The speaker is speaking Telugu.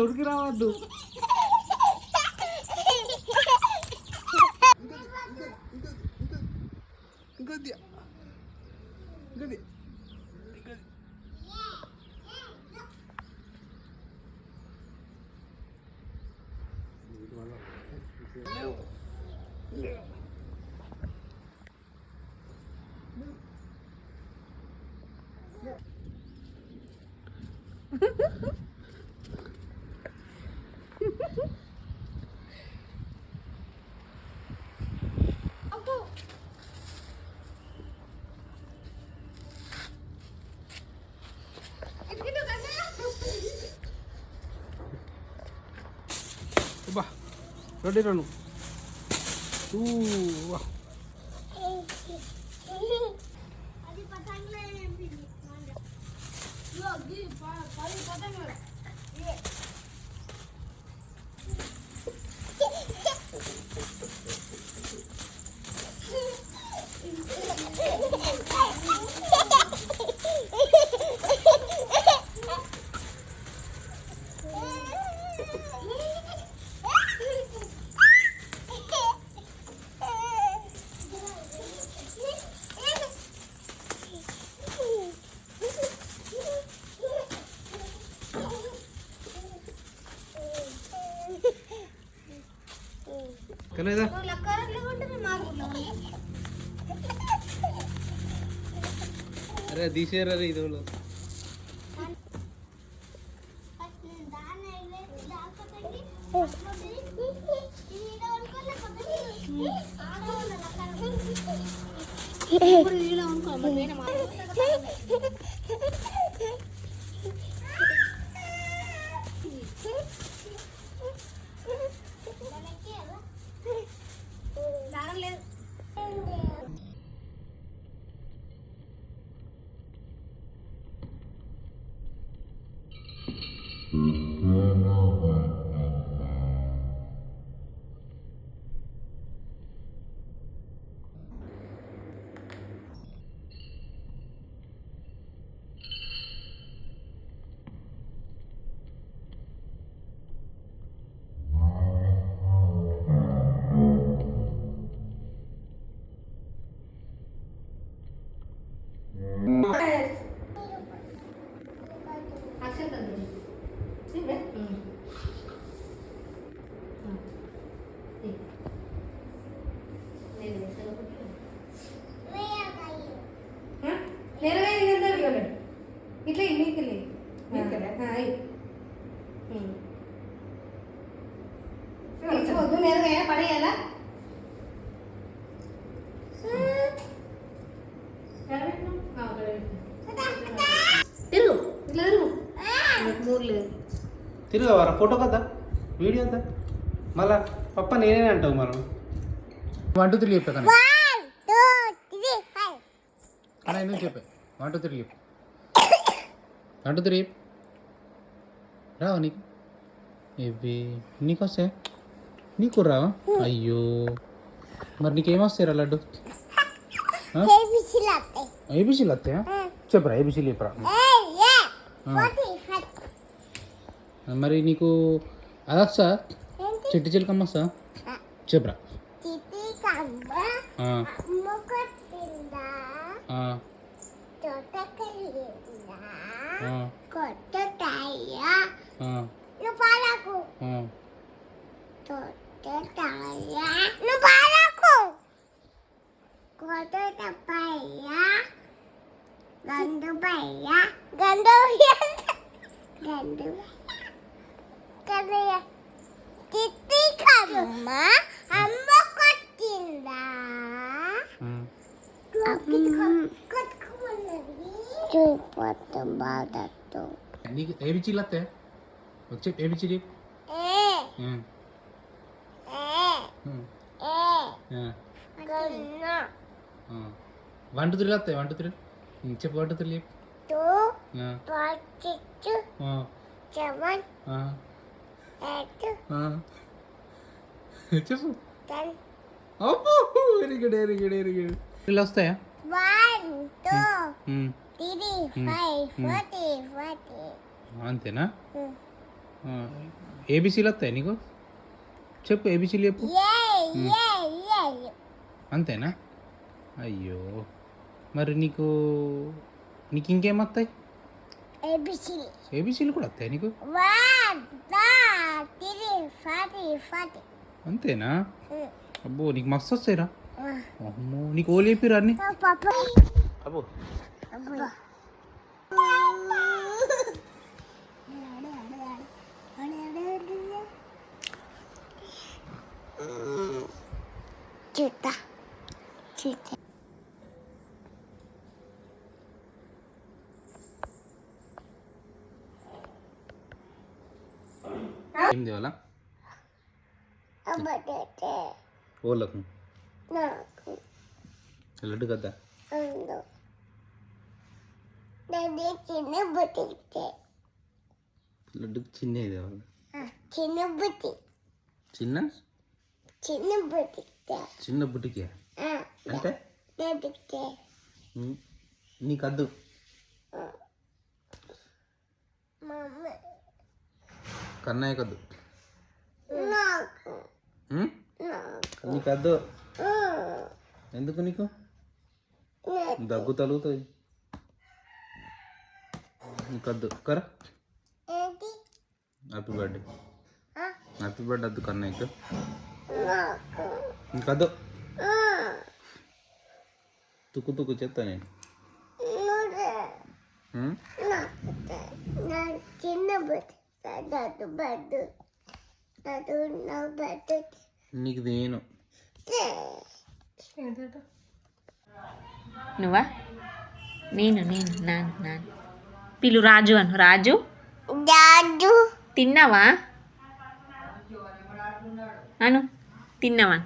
ఉరికి రావద్దు. ఇంకొద్ది ఇంకొద్ది రెడీ రను కలేదా అరే తీసేరా ఇది ఇట్లా మీకెళ్ళి వద్దు నేరుగా పడేయాలా తిరుగు ఇట్లా తిరుగవరా ఫోటో కదా వీడియో కదా మళ్ళా పప్ప నేనే అంటావు మనం 1 2 3 చెప్పా కానీ అలా ఎందుకు చెప్పా 1 2 3 చెప్పు 1 2 3 రావా నీకు ఇవి నీకు వస్తే నీకు రావా అయ్యో మరి నీకేమొస్తాయి రా లడ్డు ఏబీసీలు వస్తాయా చెప్పరా ఏబీసీలు చెప్పరా మరి నీకు అదొస్తా చిట్టి చిలకమ్మ వస్తా చెప్పరా నీకు ఏబిసీలు వస్తాయి వచ్చే ఏబిసీలు 1 2 3 వస్తాయి 1 2 3 చెప్పు 1 2 3 చెప్పు very good very good very good ఇలా వస్తాయా 1 2 3 4 40 అంతేనా ఏబీసీలు వస్తాయి నీకు? చెప్పు ఏబీసీలు చెప్పు. అంతేనా? అయ్యో, మరి నీకు ఇంకేం వస్తాయి? ఏబీసీలు కూడా వస్తాయి నీకు? అంతేనా? అబ్బో, నీకు మస్తు వస్తాయిరా. అమ్మో, నీకు ఓలు చెప్పిరా అన్ని? అబ్బో, ఏం తేవాలా ఓళ్ళకు? లడ్డు కదా? లడ్డుకి చిన్న తేవాలి. చిన్న చిన్న బుట్టికి అంటే నీకు అద్దు. కన్నయ్య కద్దు. నీకు అద్దు. ఎందుకు? నీకు దగ్గు తలుగుతుంది. నీకు అద్దు కరా. Happy birthday. హ్యాపీ బర్త్డే అద్దు కన్నయ్యకు. నీకు అద్దు. తుక్కు తుక్కు చెప్తా నేను. నీకు నేను నువ్వా? నేను నేను నాను నాను పిలు. రాజు అను. రాజు తిన్నావా అను. తిన్నావా?